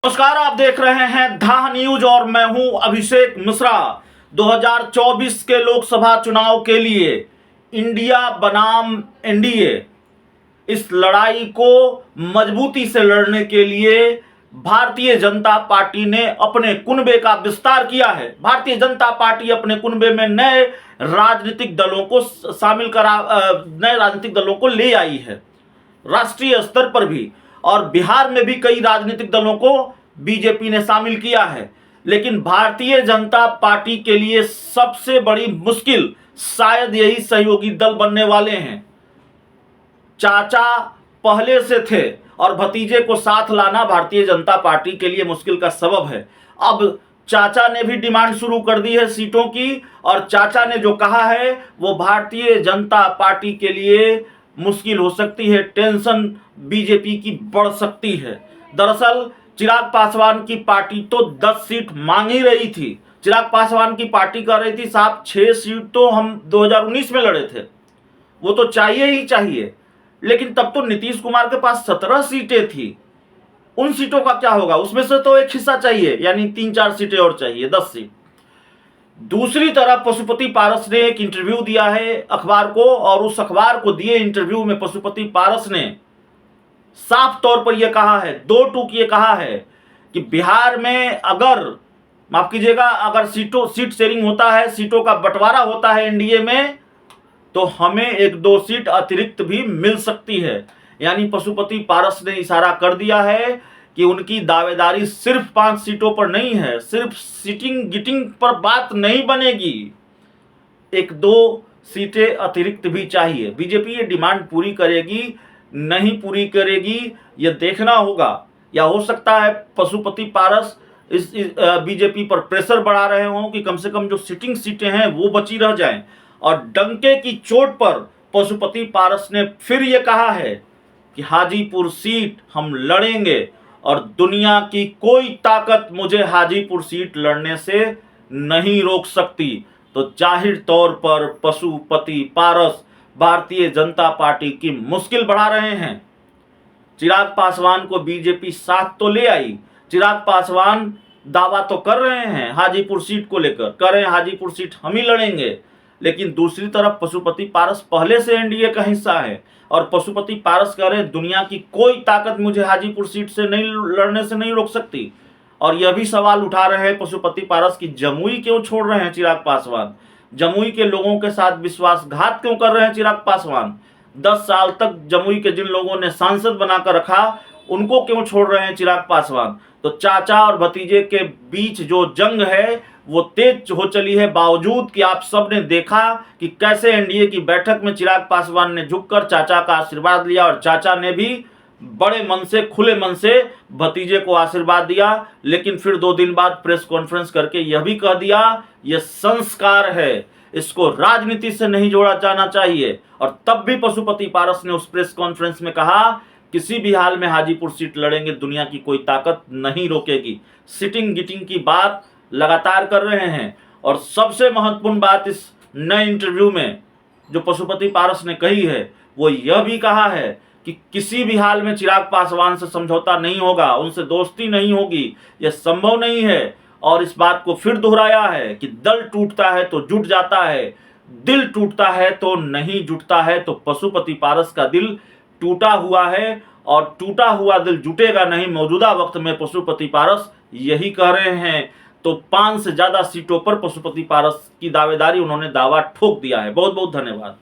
नमस्कार, आप देख रहे हैं धाह न्यूज और मैं हूं अभिषेक मिश्रा। 2024 के लोकसभा चुनाव के लिए इंडिया बनाम एनडीए, इस लड़ाई को मजबूती से लड़ने के लिए भारतीय जनता पार्टी ने अपने कुनबे का विस्तार किया है। भारतीय जनता पार्टी अपने कुनबे में नए राजनीतिक दलों को शामिल करा, नए राजनीतिक दलों को ले आई है राष्ट्रीय स्तर पर भी, और बिहार में भी कई राजनीतिक दलों को बीजेपी ने शामिल किया है। लेकिन भारतीय जनता पार्टी के लिए सबसे बड़ी मुश्किल शायद यही सहयोगी दल बनने वाले हैं। चाचा पहले से थे और भतीजे को साथ लाना भारतीय जनता पार्टी के लिए मुश्किल का सबब है। अब चाचा ने भी डिमांड शुरू कर दी है सीटों की, और चाचा ने जो कहा है वो भारतीय जनता पार्टी के लिए मुश्किल हो सकती है। टेंशन बीजेपी की बढ़ सकती है। दरअसल चिराग पासवान की पार्टी तो 10 सीट मांग ही रही थी। चिराग पासवान की पार्टी कह रही थी साहब 6 सीट तो हम 2019 में लड़े थे, वो तो चाहिए ही चाहिए। लेकिन तब तो नीतीश कुमार के पास 17 सीटें थी। उन सीटों का क्या होगा? उसमें से तो एक हिस्सा चाहिए, यानी 3-4 सीटें और चाहिए, 10 सीट। दूसरी तरफ पशुपति पारस ने एक इंटरव्यू दिया है अखबार को, और उस अखबार को दिए इंटरव्यू में पशुपति पारस ने साफ तौर पर यह कहा है, 2 टूक ये कहा है कि बिहार में अगर, माफ कीजिएगा, अगर सीट शेयरिंग होता है, सीटों का बंटवारा होता है एनडीए में, तो हमें 1-2 सीट अतिरिक्त भी मिल सकती है। यानी पशुपति पारस ने इशारा कर दिया है कि उनकी दावेदारी सिर्फ 5 सीटों पर नहीं है, सिर्फ सीटिंग गिटिंग पर बात नहीं बनेगी, 1-2 सीटें अतिरिक्त भी चाहिए। बीजेपी ये डिमांड पूरी करेगी नहीं पूरी करेगी यह देखना होगा, या हो सकता है पशुपति पारस इस बीजेपी पर प्रेशर बढ़ा रहे हों कि कम से कम जो सिटिंग सीटें हैं वो बची रह जाएं। और डंके की चोट पर पशुपति पारस ने फिर ये कहा है कि हाजीपुर सीट हम लड़ेंगे और दुनिया की कोई ताकत मुझे हाजीपुर सीट लड़ने से नहीं रोक सकती। तो जाहिर तौर पर पशुपति पारस भारतीय जनता पार्टी की मुश्किल बढ़ा रहे हैं। चिराग पासवान को बीजेपी साथ तो ले आई, चिराग पासवान दावा तो कर रहे हैं हाजीपुर सीट को लेकर, कह रहे हैं हाजीपुर सीट हम ही लड़ेंगे। लेकिन दूसरी तरफ पशुपति पारस पहले से एनडीए का हिस्सा है, और पशुपति पारस कह रहे हैं दुनिया की कोई ताकत मुझे हाजीपुर सीट से नहीं लड़ने से नहीं रोक सकती। और यह भी सवाल उठा रहे हैं पशुपति पारस की जमुई क्यों छोड़ रहे हैं चिराग पासवान, जमुई के लोगों के साथ विश्वासघात क्यों कर रहे हैं चिराग पासवान। 10 साल तक जमुई के जिन लोगों ने सांसद बनाकर रखा उनको क्यों छोड़ रहे हैं चिराग पासवान। तो चाचा और भतीजे के बीच जो जंग है वो तेज हो चली है, बावजूद कि आप सब ने देखा कि कैसे एनडीए की बैठक में चिराग पासवान ने झुककर चाचा का आशीर्वाद लिया, और चाचा ने भी बड़े मन से, खुले मन से भतीजे को आशीर्वाद दिया। लेकिन फिर 2 दिन बाद प्रेस कॉन्फ्रेंस करके यह भी कह दिया यह संस्कार है, इसको राजनीति से नहीं जोड़ा जाना चाहिए। और तब भी पशुपति पारस ने उस प्रेस कॉन्फ्रेंस में कहा किसी भी हाल में हाजीपुर सीट लड़ेंगे, दुनिया की कोई ताकत नहीं रोकेगी। सिटिंग गिटिंग की बात लगातार कर रहे हैं। और सबसे महत्वपूर्ण बात इस नए इंटरव्यू में जो पशुपति पारस ने कही है वो यह भी कहा है कि किसी भी हाल में चिराग पासवान से समझौता नहीं होगा, उनसे दोस्ती नहीं होगी, यह संभव नहीं है। और इस बात को फिर दोहराया है कि दल टूटता है तो जुट जाता है, दिल टूटता है तो नहीं जुटता है। तो पशुपति पारस का दिल टूटा हुआ है, और टूटा हुआ दिल जुटेगा नहीं। मौजूदा वक्त में पशुपति पारस यही कह रहे हैं। तो 5 से ज्यादा सीटों पर पशुपति पारस की दावेदारी, उन्होंने दावा ठोक दिया है। बहुत बहुत धन्यवाद।